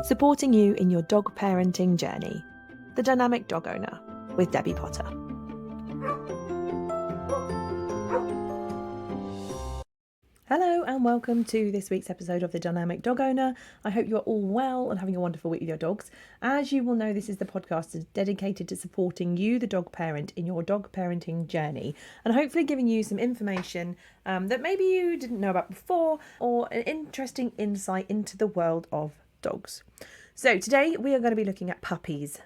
Supporting you in your dog parenting journey. The Dynamic Dog Owner with Debbie Potter. Hello and welcome to this week's episode of The Dynamic Dog Owner. I hope you are all well and having a wonderful week with your dogs. As you will know, this is the podcast dedicated to supporting you, the dog parent, in your dog parenting journey, and hopefully giving you some information that maybe you didn't know about before, or an interesting insight into the world of dogs. So today we are going to be looking at puppies,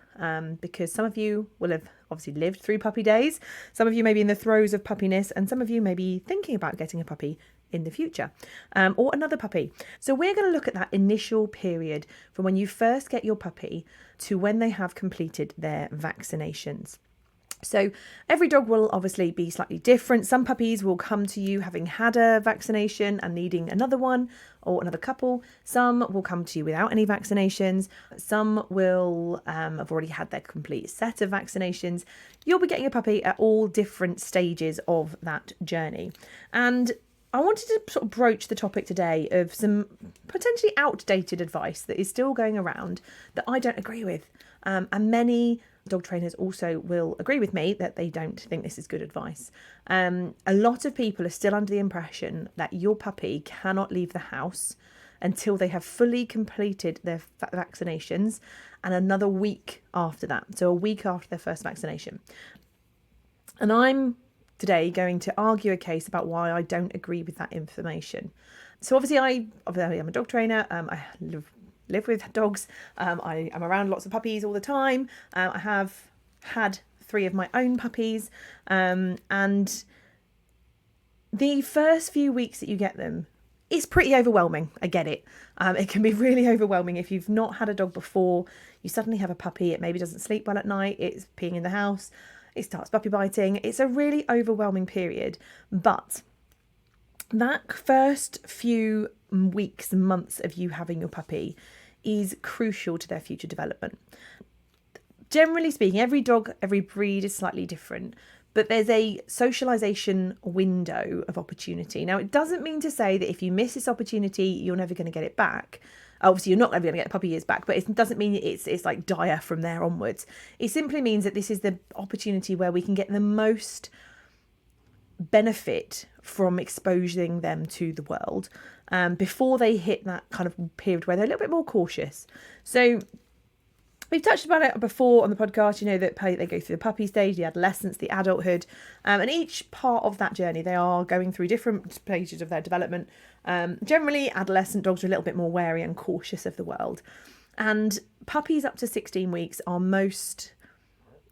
because some of you will have obviously lived through puppy days, some of you may be in the throes of puppiness, and some of you may be thinking about getting a puppy in the future, or another puppy. So we're going to look at that initial period from when you first get your puppy to when they have completed their vaccinations. So every dog will obviously be slightly different. Some puppies will come to you having had a vaccination and needing another one or another couple. Some will come to you without any vaccinations. Some will have already had their complete set of vaccinations. You'll be getting a puppy at all different stages of that journey. And I wanted to sort of broach the topic today of some potentially outdated advice that is still going around that I don't agree with. And many dog trainers also will agree with me that they don't think this is good advice. A lot of people are still under the impression that your puppy cannot leave the house until they have fully completed their vaccinations, and another week after that. So a week after their first vaccination. And I'm today going to argue a case about why I don't agree with that information. So obviously I'm a dog trainer. I live with dogs. I am around lots of puppies all the time. I have had 3 of my own puppies, and the first few weeks that you get them is pretty overwhelming. I get it. It can be really overwhelming if you've not had a dog before. You suddenly have a puppy. It maybe doesn't sleep well at night. It's peeing in the house. It starts puppy biting. It's a really overwhelming period. But that first few weeks and months of you having your puppy is crucial to their future development. Generally speaking, every dog, every breed is slightly different, but there's a socialisation window of opportunity. Now, it doesn't mean to say that if you miss this opportunity, you're never going to get it back. Obviously, you're not ever going to get the puppy years back, but it doesn't mean it's like dire from there onwards. It simply means that this is the opportunity where we can get the most benefit from exposing them to the world before they hit that kind of period where they're a little bit more cautious. So we've touched about it before on the podcast, you know, that they go through the puppy stage, the adolescence, the adulthood, and each part of that journey, they are going through different stages of their development. Generally, adolescent dogs are a little bit more wary and cautious of the world. And puppies up to 16 weeks are most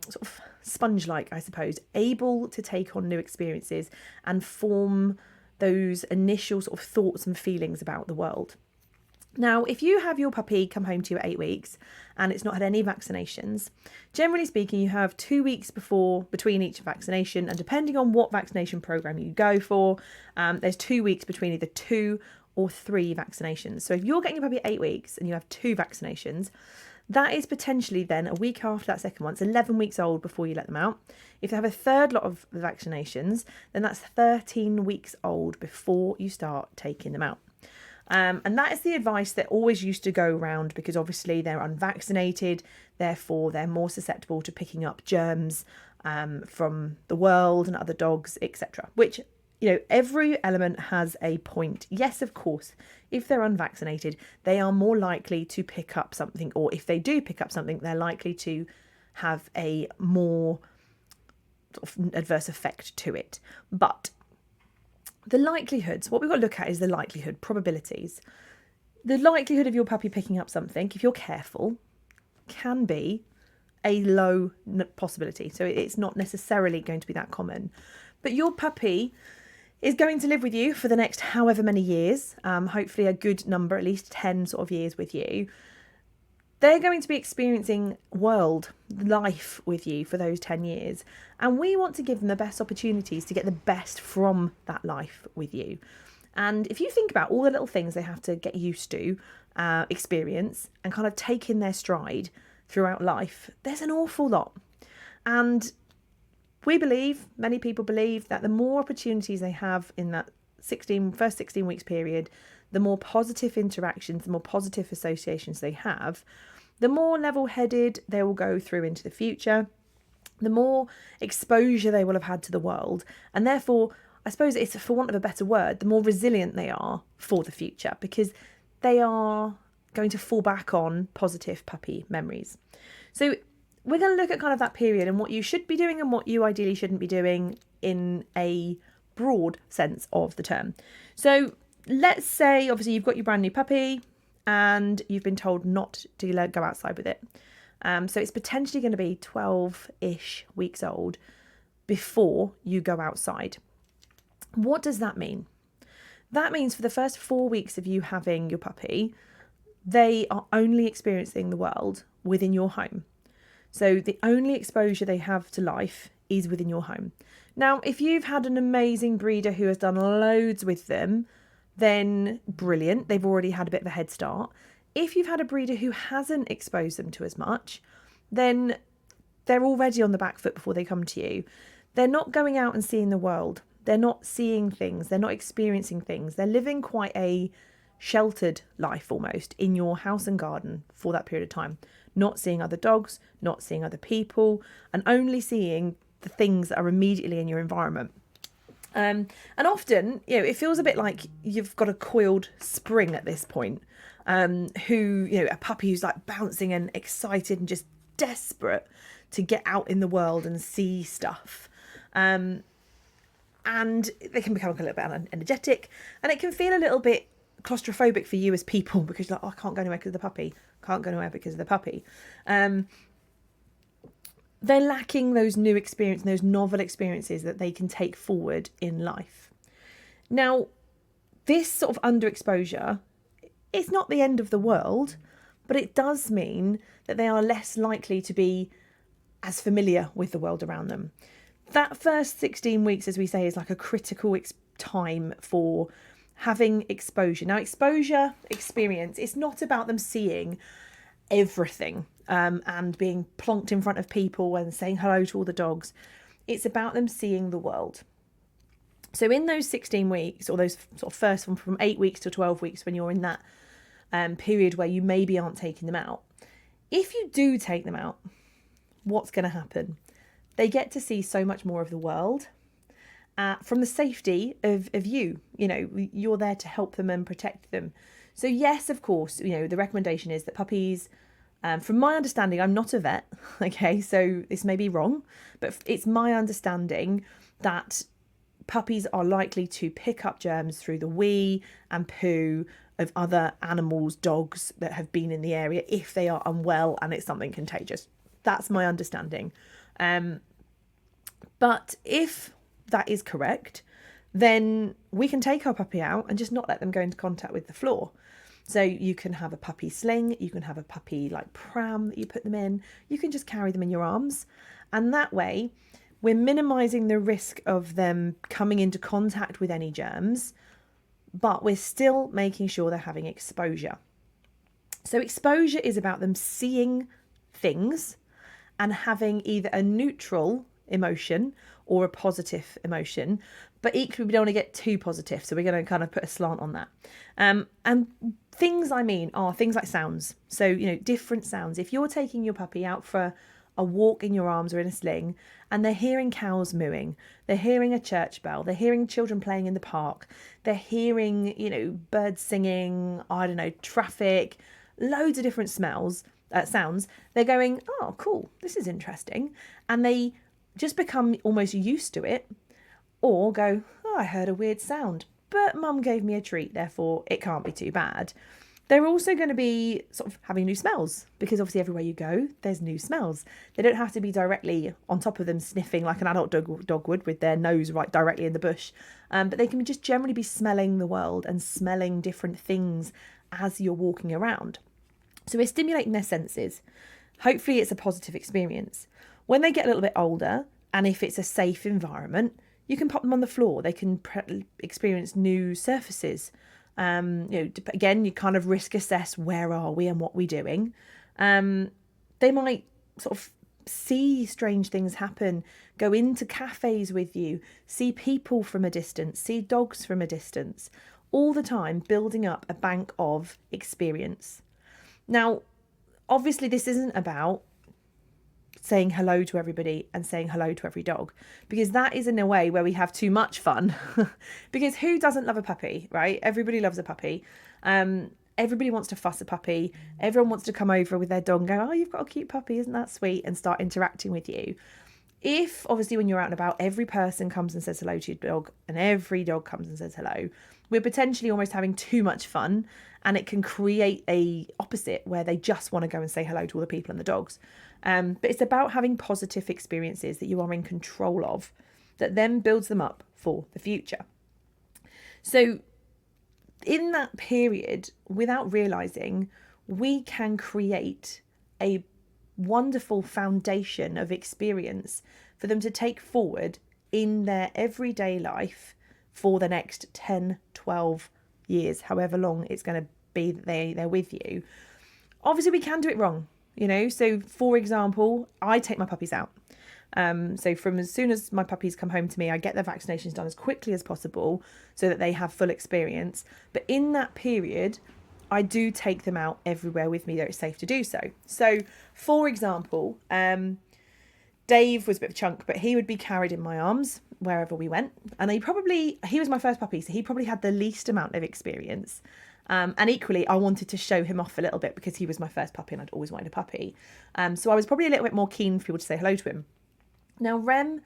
sort of sponge-like, I suppose, able to take on new experiences and form those initial sort of thoughts and feelings about the world. Now, if you have your puppy come home to you at 8 weeks and it's not had any vaccinations, generally speaking, you have 2 weeks between each vaccination, and depending on what vaccination program you go for, there's 2 weeks between either 2 or 3 vaccinations. So if you're getting your puppy at 8 weeks and you have 2 vaccinations, that is potentially then a week after that second one. It's 11 weeks old before you let them out. If they have a third lot of the vaccinations, then that's 13 weeks old before you start taking them out. And that is the advice that always used to go around, because obviously they're unvaccinated, therefore they're more susceptible to picking up germs from the world and other dogs, etc. Which, you know, every element has a point. Yes, of course, if they're unvaccinated, they are more likely to pick up something, or if they do pick up something, they're likely to have a more sort of adverse effect to it. But the likelihoods, what we've got to look at is the likelihood, probabilities. The likelihood of your puppy picking up something, if you're careful, can be a low possibility. So it's not necessarily going to be that common. But your puppy is going to live with you for the next however many years, hopefully a good number, at least 10 sort of years with you. They're going to be experiencing life with you for those 10 years. And we want to give them the best opportunities to get the best from that life with you. And if you think about all the little things they have to get used to, experience, and kind of take in their stride throughout life, there's an awful lot. And many people believe that the more opportunities they have in that first 16 weeks period, the more positive interactions, the more positive associations they have, the more level-headed they will go through into the future, the more exposure they will have had to the world, and therefore, I suppose it's, for want of a better word, the more resilient they are for the future, because they are going to fall back on positive puppy memories. So we're going to look at kind of that period and what you should be doing and what you ideally shouldn't be doing in a broad sense of the term. So let's say, obviously, you've got your brand new puppy and you've been told not to go outside with it. So it's potentially going to be 12-ish weeks old before you go outside. What does that mean? That means for the first 4 weeks of you having your puppy, they are only experiencing the world within your home. So the only exposure they have to life is within your home. Now, if you've had an amazing breeder who has done loads with them, then brilliant. They've already had a bit of a head start. If you've had a breeder who hasn't exposed them to as much, then they're already on the back foot before they come to you. They're not going out and seeing the world. They're not seeing things. They're not experiencing things. They're living quite a sheltered life almost in your house and garden for that period of time. Not seeing other dogs, not seeing other people, and only seeing the things that are immediately in your environment. And often, it feels a bit like you've got a coiled spring at this point. A puppy who's like bouncing and excited and just desperate to get out in the world and see stuff. And they can become a little bit energetic, and it can feel a little bit claustrophobic for you as people, because you're like, oh, I can't go anywhere because of the puppy. Can't go anywhere because of the puppy. They're lacking those new experiences, those novel experiences that they can take forward in life. Now, this sort of underexposure, it's not the end of the world, but it does mean that they are less likely to be as familiar with the world around them. That first 16 weeks, as we say, is like a critical time for having exposure. Now, exposure experience, it's not about them seeing everything and being plonked in front of people and saying hello to all the dogs. It's about them seeing the world. So in those 16 weeks, or those sort of first one from 8 weeks to 12 weeks, when you're in that period where you maybe aren't taking them out, if you do take them out, what's going to happen? They get to see so much more of the world from the safety of you. You're there to help them and protect them. So yes, of course, the recommendation is that puppies, from my understanding, I'm not a vet, okay, so this may be wrong, but it's my understanding that puppies are likely to pick up germs through the wee and poo of other animals, dogs that have been in the area, if they are unwell and it's something contagious. That's my understanding. But if that is correct, then we can take our puppy out and just not let them go into contact with the floor. So you can have a puppy sling, you can have a puppy like pram that you put them in, you can just carry them in your arms. And that way, we're minimising the risk of them coming into contact with any germs, but we're still making sure they're having exposure. So exposure is about them seeing things and having either a neutral emotion or a positive emotion, but equally we don't want to get too positive, so we're going to kind of put a slant on that. And things I mean are things like sounds. So different sounds. If you're taking your puppy out for a walk in your arms or in a sling and they're hearing cows mooing, they're hearing a church bell, they're hearing children playing in the park, they're hearing birds singing, traffic, loads of different sounds, they're going, oh cool, this is interesting, and they just become almost used to it, or go, oh, I heard a weird sound, but mum gave me a treat, therefore it can't be too bad. They're also going to be sort of having new smells, because obviously everywhere you go, there's new smells. They don't have to be directly on top of them sniffing like an adult dog would with their nose right directly in the bush. But they can just generally be smelling the world and smelling different things as you're walking around. So we're stimulating their senses. Hopefully it's a positive experience. When they get a little bit older, and if it's a safe environment, you can pop them on the floor. They can experience new surfaces. Again, you kind of risk assess where are we and what we're doing. They might sort of see strange things happen, go into cafes with you, see people from a distance, see dogs from a distance. all the time building up a bank of experience. Now, obviously, this isn't about saying hello to everybody and saying hello to every dog, because that is in a way where we have too much fun. Because who doesn't love a puppy, right? Everybody loves a puppy. Everybody wants to fuss a puppy. Everyone wants to come over with their dog and go, oh, you've got a cute puppy, isn't that sweet? And start interacting with you. If, obviously, when you're out and about, every person comes and says hello to your dog and every dog comes and says hello, we're potentially almost having too much fun, and it can create a opposite where they just want to go and say hello to all the people and the dogs. But it's about having positive experiences that you are in control of, that then builds them up for the future. So in that period, without realising, we can create a wonderful foundation of experience for them to take forward in their everyday life for the next 10, 12 years, however long it's going to be that they're with you. Obviously, we can do it wrong, So, for example, I take my puppies out. So from as soon as my puppies come home to me, I get their vaccinations done as quickly as possible so that they have full experience. But in that period, I do take them out everywhere with me that it's safe to do so. So, for example, Dave was a bit of a chunk, but he would be carried in my arms wherever we went. And he was my first puppy, so he probably had the least amount of experience. And equally, I wanted to show him off a little bit because he was my first puppy and I'd always wanted a puppy. So I was probably a little bit more keen for people to say hello to him. Now, Rem,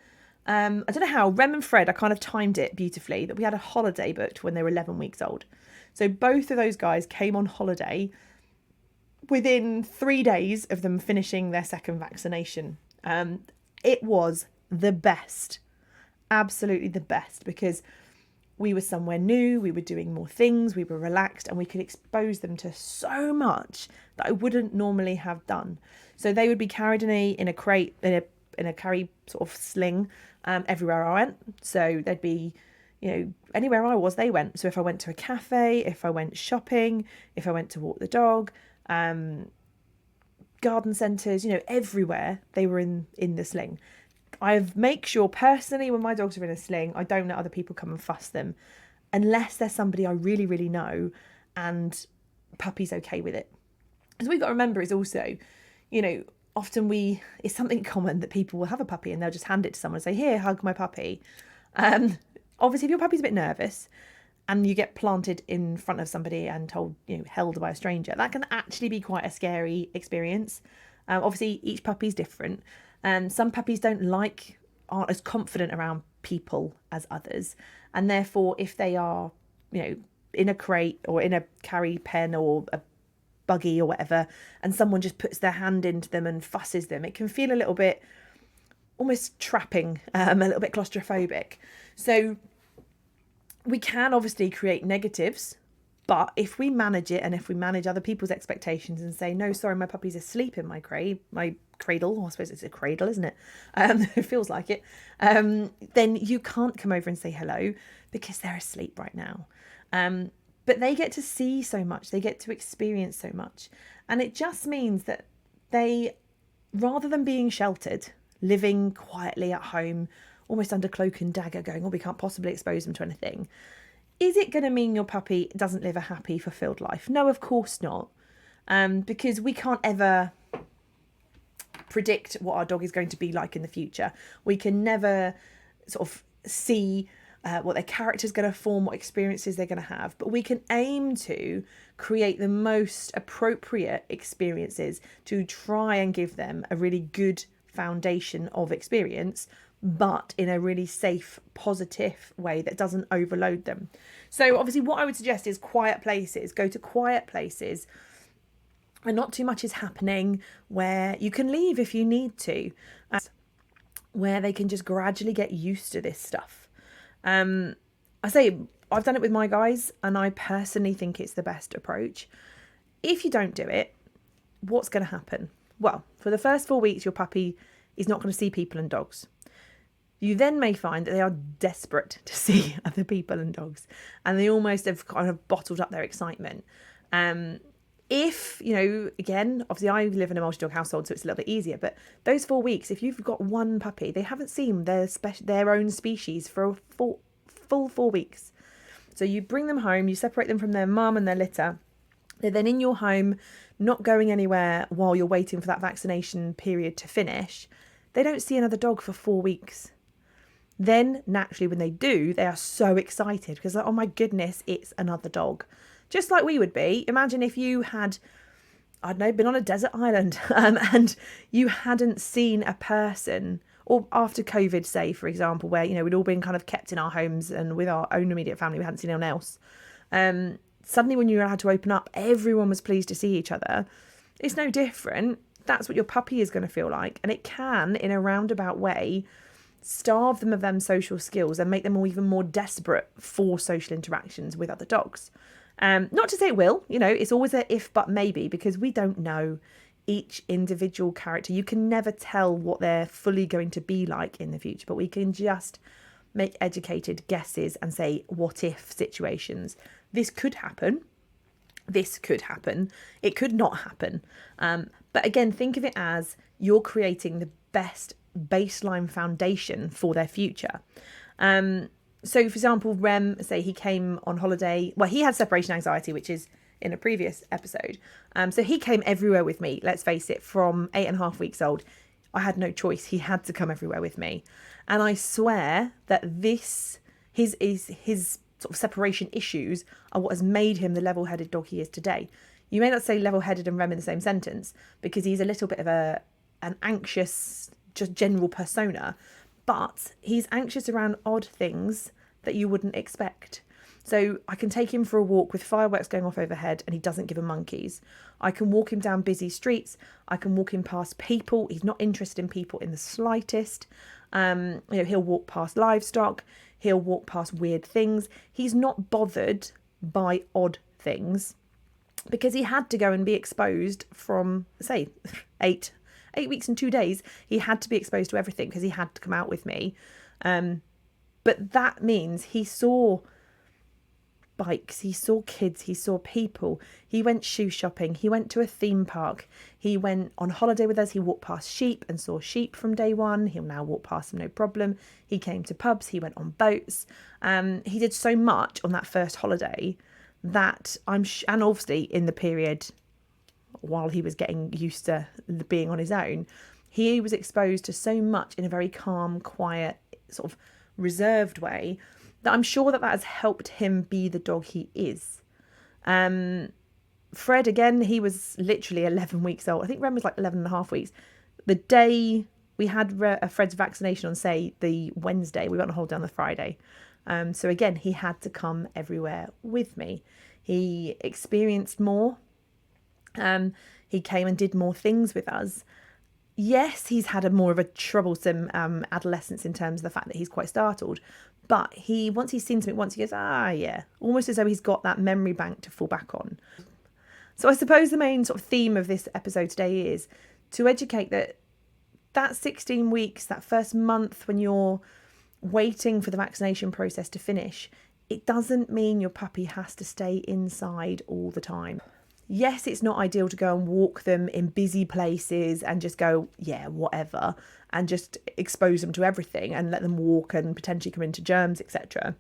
I don't know how, Rem and Fred, I kind of timed it beautifully that we had a holiday booked when they were 11 weeks old. So both of those guys came on holiday within 3 days of them finishing their second vaccination. It was the best, absolutely the best, because we were somewhere new, we were doing more things, we were relaxed, and we could expose them to so much that I wouldn't normally have done. So they would be carried in a crate, in a carry sort of sling everywhere I went. So they'd be, anywhere I was, they went. So if I went to a cafe, if I went shopping, if I went to walk the dog, garden centres, everywhere they were in the sling. I make sure personally when my dogs are in a sling, I don't let other people come and fuss them unless there's somebody I really, really know and puppy's okay with it. Because we've got to remember is also, often it's something common that people will have a puppy and they'll just hand it to someone and say, here, hug my puppy. Obviously, if your puppy's a bit nervous and you get planted in front of somebody and told, held by a stranger, that can actually be quite a scary experience. Obviously, each puppy's different. Some puppies aren't as confident around people as others. And therefore, if they are, in a crate or in a carry pen or a buggy or whatever, and someone just puts their hand into them and fusses them, it can feel a little bit almost trapping, a little bit claustrophobic. So we can obviously create negatives, but if we manage it and if we manage other people's expectations and say, no, sorry, my puppy's asleep in my cradle, I suppose it's a cradle, isn't it? It feels like it. Then you can't come over and say hello because they're asleep right now. But they get to see so much, they get to experience so much. And it just means that they, rather than being sheltered, living quietly at home, almost under cloak and dagger, going, oh, we can't possibly expose them to anything. Is it going to mean your puppy doesn't live a happy, fulfilled life? No, of course not. Because we can't ever predict what our dog is going to be like in the future. We can never sort of see what their character is going to form, what experiences they're going to have. But we can aim to create the most appropriate experiences to try and give them a really good foundation of experience, but in a really safe, positive way that doesn't overload them. So obviously what I would suggest is quiet places. Go to quiet places and not too much is happening, where you can leave if you need to, where they can just gradually get used to this stuff. I say I've done it with my guys and I personally think it's the best approach. If you don't do it, what's going to happen? Well, for the first 4 weeks, your puppy is not going to see people and dogs. You then may find that they are desperate to see other people and dogs, and they almost have kind of bottled up their excitement. If, again, obviously I live in a multi-dog household, so it's a little bit easier, but those 4 weeks, if you've got one puppy, they haven't seen their own species for a full 4 weeks. So you bring them home, you separate them from their mum and their litter. They're then in your home, not going anywhere while you're waiting for that vaccination period to finish. They don't see another dog for 4 weeks. Then, naturally, when they do, they are so excited because, like, oh my goodness, it's another dog. Just like we would be. Imagine if you had, I don't know, been on a desert island and you hadn't seen a person, or after COVID, say, for example, where, you know, we'd all been kind of kept in our homes and with our own immediate family, we hadn't seen anyone else. Suddenly when you were allowed to open up, everyone was pleased to see each other. It's no different. That's what your puppy is going to feel like. And it can, in a roundabout way, starve them of them social skills and make them all even more desperate for social interactions with other dogs. Not to say it will, you know, it's always a if but maybe, because we don't know each individual character. You can never tell what they're fully going to be like in the future, but we can just make educated guesses and say what if situations. This could happen. This could happen. It could not happen. But again, think of it as you're creating the best baseline foundation for their future. So, for example, Rem, say he came on holiday. Well, he had separation anxiety, which is in a previous episode. So he came everywhere with me. Let's face it, from 8.5 weeks old, I had no choice. He had to come everywhere with me. And I swear that his sort of separation issues are what has made him the level-headed dog he is today. You may not say level-headed and Rem in the same sentence because he's a little bit of an anxious, just general persona, but he's anxious around odd things that you wouldn't expect. So I can take him for a walk with fireworks going off overhead and he doesn't give a monkeys. I can walk him down busy streets. I can walk him past people. He's not interested in people in the slightest. He'll walk past livestock. He'll walk past weird things. He's not bothered by odd things because he had to go and be exposed from, say, 8 weeks and 2 days. He had to be exposed to everything because he had to come out with me. But that means he saw bikes, he saw kids, he saw people, he went shoe shopping, he went to a theme park, he went on holiday with us, he walked past sheep and saw sheep from day one. He'll now walk past them no problem. He came to pubs, he went on boats. He did so much on that first holiday that and obviously in the period while he was getting used to being on his own, he was exposed to so much in a very calm, quiet, sort of reserved way that I'm sure that has helped him be the dog he is. Fred, again, he was literally 11 weeks old. I think Rem was like 11.5 weeks. The day we had Fred's vaccination on, say, the Wednesday, we went on holiday on the Friday. So again, he had to come everywhere with me. He experienced more. He came and did more things with us. Yes, he's had a more of a troublesome adolescence in terms of the fact that he's quite startled. But once he's seen something once, he goes, yeah, almost as though he's got that memory bank to fall back on. So I suppose the main sort of theme of this episode today is to educate that 16 weeks, that first month when you're waiting for the vaccination process to finish, it doesn't mean your puppy has to stay inside all the time. Yes, it's not ideal to go and walk them in busy places and just go, yeah, whatever, and just expose them to everything and let them walk and potentially come into germs, etc.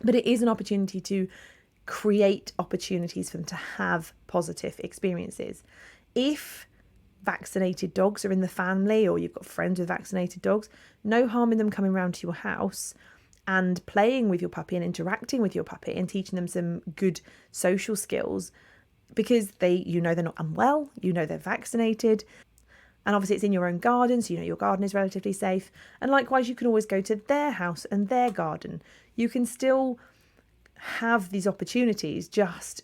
But it is an opportunity to create opportunities for them to have positive experiences. If vaccinated dogs are in the family or you've got friends with vaccinated dogs, no harm in them coming round to your house and playing with your puppy and interacting with your puppy and teaching them some good social skills. Because they're not unwell, they're vaccinated, and obviously it's in your own garden, so your garden is relatively safe. And likewise, you can always go to their house and their garden. You can still have these opportunities just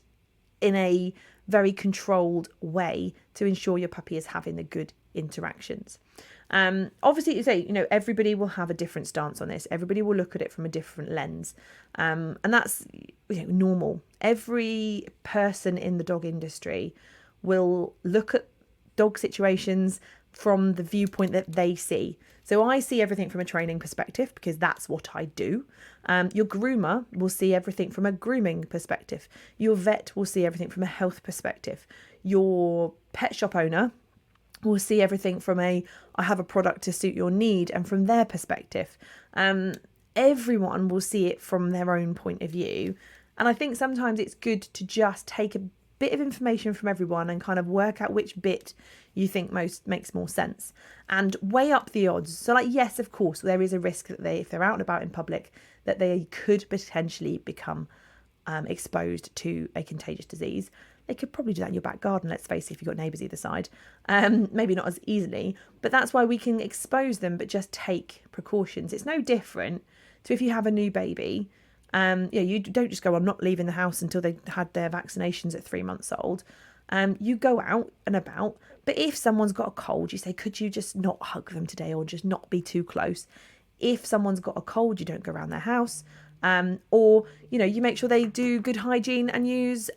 in a very controlled way to ensure your puppy is having the good interactions. Obviously, everybody will have a different stance on this. Everybody will look at it from a different lens. And that's normal. Every person in the dog industry will look at dog situations from the viewpoint that they see. So I see everything from a training perspective because that's what I do. Your groomer will see everything from a grooming perspective. Your vet will see everything from a health perspective. Your pet shop owner will see everything from I have a product to suit your need and from their perspective. everyone will see it from their own point of view. And I think sometimes it's good to just take a bit of information from everyone and kind of work out which bit you think most makes more sense and weigh up the odds. So like, yes, of course, there is a risk that if they're out and about in public, that they could potentially become exposed to a contagious disease. They could probably do that in your back garden, let's face it, if you've got neighbours either side. Maybe not as easily, but that's why we can expose them, but just take precautions. It's no different to if you have a new baby. You don't just go, I'm not leaving the house until they had their vaccinations at 3 months old. You go out and about, but if someone's got a cold, you say, could you just not hug them today or just not be too close? If someone's got a cold, you don't go around their house. Or, you make sure they do good hygiene and use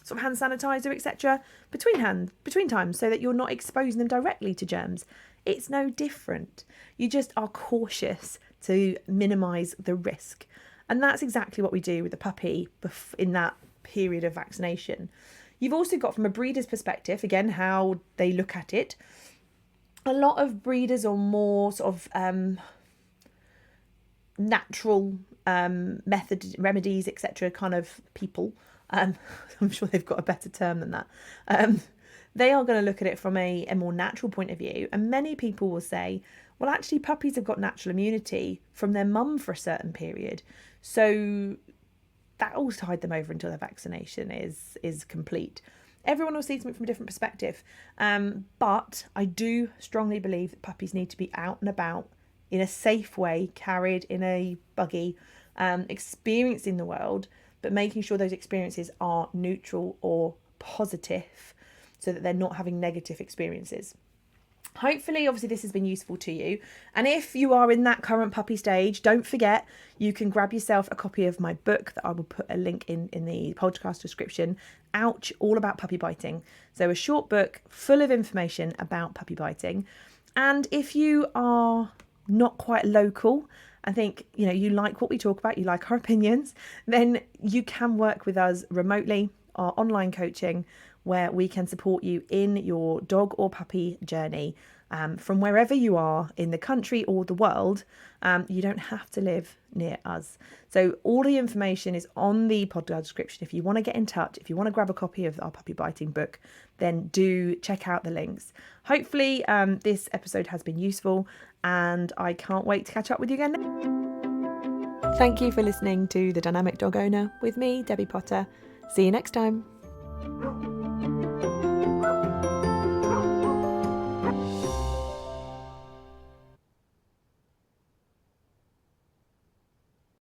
sort of hand sanitizer, etc. between times so that you're not exposing them directly to germs. It's no different. You just are cautious to minimise the risk. And that's exactly what we do with the puppy in that period of vaccination. You've also got, from a breeder's perspective, again, how they look at it. A lot of breeders are more sort of natural remedies, etc. kind of people. I'm sure they've got a better term than that. They are going to look at it from a more natural point of view. And many people will say, well, actually, puppies have got natural immunity from their mum for a certain period. So that will tide them over until their vaccination is complete. Everyone will see something from a different perspective. But I do strongly believe that puppies need to be out and about in a safe way, carried in a buggy, experiencing the world, but making sure those experiences are neutral or positive so that they're not having negative experiences. Hopefully, obviously, this has been useful to you. And if you are in that current puppy stage, don't forget, you can grab yourself a copy of my book that I will put a link in the podcast description. Ouch, all about puppy biting. So a short book full of information about puppy biting. And if you are not quite local, I think, you like what we talk about, you like our opinions, then you can work with us remotely, our online coaching, where we can support you in your dog or puppy journey from wherever you are in the country or the world. You don't have to live near us. So all the information is on the podcast description. If you want to get in touch, if you want to grab a copy of our puppy biting book, then do check out the links. Hopefully this episode has been useful, and I can't wait to catch up with you again. Thank you for listening to The Dynamic Dog Owner with me, Debbie Potter. See you next time.